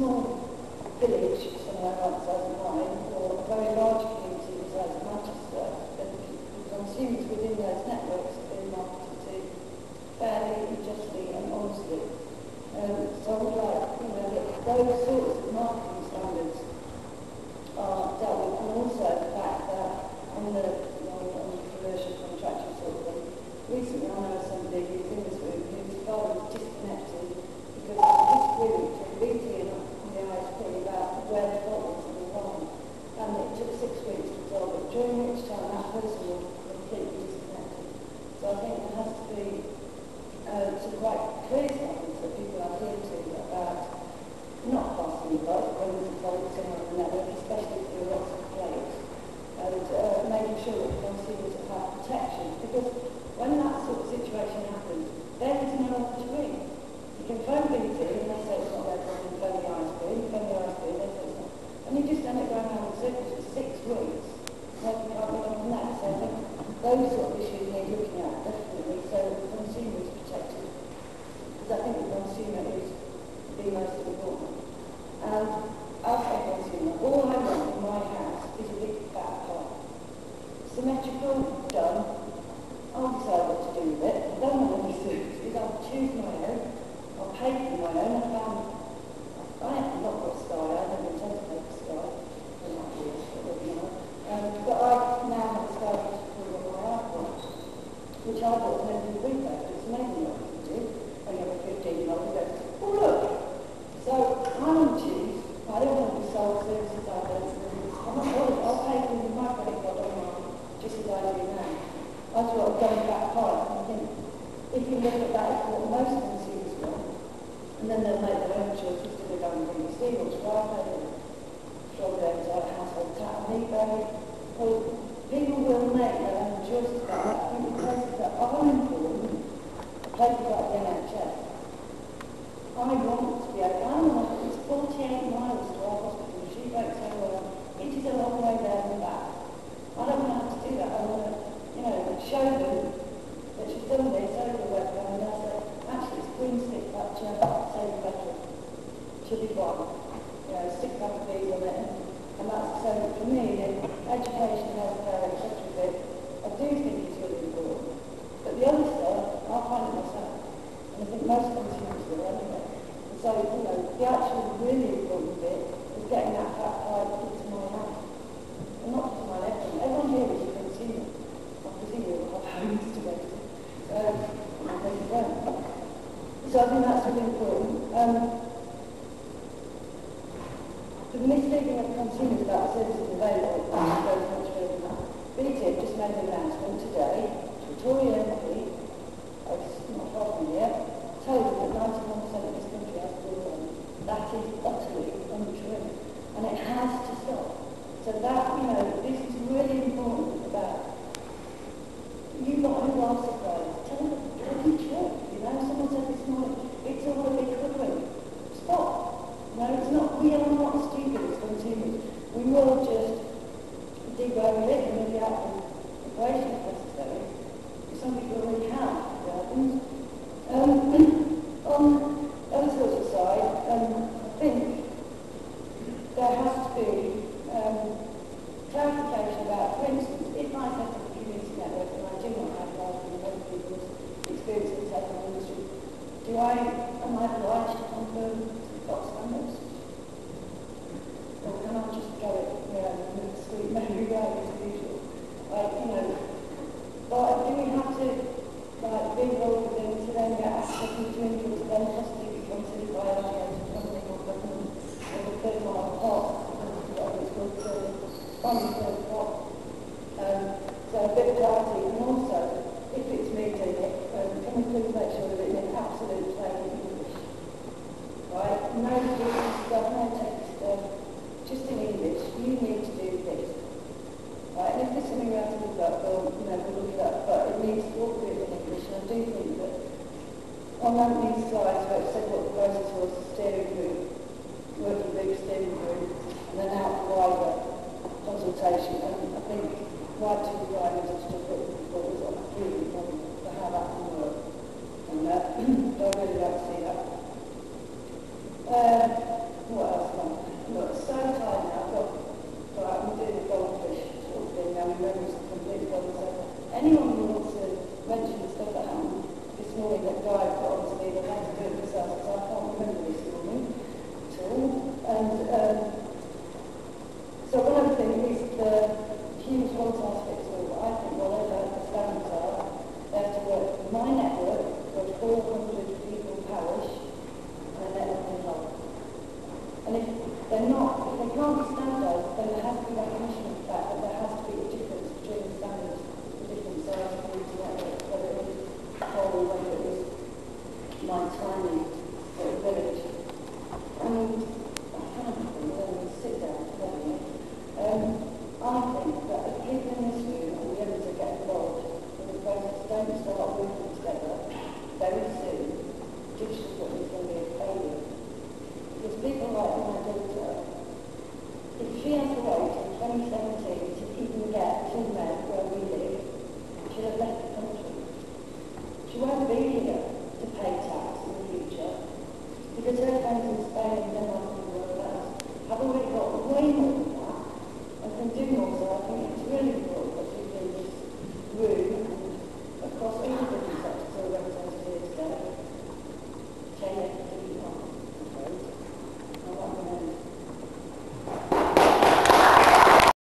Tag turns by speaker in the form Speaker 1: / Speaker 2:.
Speaker 1: small village somewhere outside of mine, or a very large community inside of Manchester, and the consumers within those networks have been marketed to fairly, justly and honestly. So I would like, that those sorts of marketing standards are dealt with, and also the fact that on the commercial contractual sort of thing, recently I know somebody who's in this room whose father was disconnected because of a dispute between BT and the ISP about where the fault was in the line, and it took 6 weeks to resolve it, during which time that person was completely disconnected. So I think there has to be some quite clear standards that people adhere to about not passing the buck when there's a fault somewhere on the network, especially if there are lots of players, and making sure that consumers have protection, because when that sort of situation happens, there is no one to ring. You can phone BT and they say it's not their problem, phone the ISP, and phone the ISP and they say it's not. And you just end up going around in circles for 6 weeks. Nobody can't get on that. So I think those sort of issues need looking at, definitely, so the consumer is protected. Because I think the consumer is the most important. And as a consumer, all I want in my house is a big fat pot. Symmetrical, done. I'll decide what to do with it. I don't want any suits, because I'll choose my own. I'll pay for my own. I have not got Sky. I never intend to pay for Sky. But I now have a Sky on my iPhone, which I bought when I did prepaid. It's amazing what you can do when you're a 15-year-old who goes, oh look! So I want to choose. I don't want to be sold services I don't know. I'm not bothered. I'll pay for my credit card online, just as I do now. I thought going back hard, and I think if you look at that, it's what most consumers want, and then they'll make their own choices to go on BBC or Sky, from their household tap and eBay. Well, people will make their own choices about that. I think the places that are important, places like the NHS, I want to be able, I want it's 48 miles to our hospital, she breaks her well, it is a long way there and back. I don't want to have to do that. I want to show them that she's done this over the webcam, and they'll say, actually it's green stick that chair, save the petrol. Should be fine. Stick back of these on it. And that's so for me, education, healthcare, etc. I do think it's really important. But the other stuff, I'll find it myself. And I think most consumers will anyway. And so, the actual really important bit is getting that fat pipe into my house. And not just my everyone. Everyone here is a consumer. So I think that's really important. The misleading of consumers about the services available goes much further than that. BT just made an announcement today to a Tory MP, not far from here, told them that 91% of this country has broadband. That is utterly untrue. And it has to stop. So that, this is really important about you got who are surprised. Tell them the bloody truth. Someone said this morning, it's all a big hoodwink. Stop. No, it's not. We are not stupid as consumers. We will just devalue it and maybe out of the equation if necessary. Some people already have gardens. On other sorts of side, I think there has to be clarification about, for instance, if I set up a community network and I do not have large other people's experience in the telecom industry, am I obliged to confirm got standards? Or can I just go it, with a sweet memory way as usual? But do we have to be involved with them to then get access to input to then possibly be considered by LGA to something or government or the third part of whatever it's called, on the third part. So a bit of clarity, and also, if it's me doing it, can we please make sure that it's in absolute plain English? Right? No business stuff, no text stuff, just in English. You need to do this. Right? And if there's something we have to look up, we'll look it up, but it needs to all be in English. And I do think that on one of these slides where it said what the process was, the steering group, working group, steering group, and then out the wider consultation, and I think right to the drivers is just what was on really important for how that can work. And I really like to see that. What else? they're not, they can't be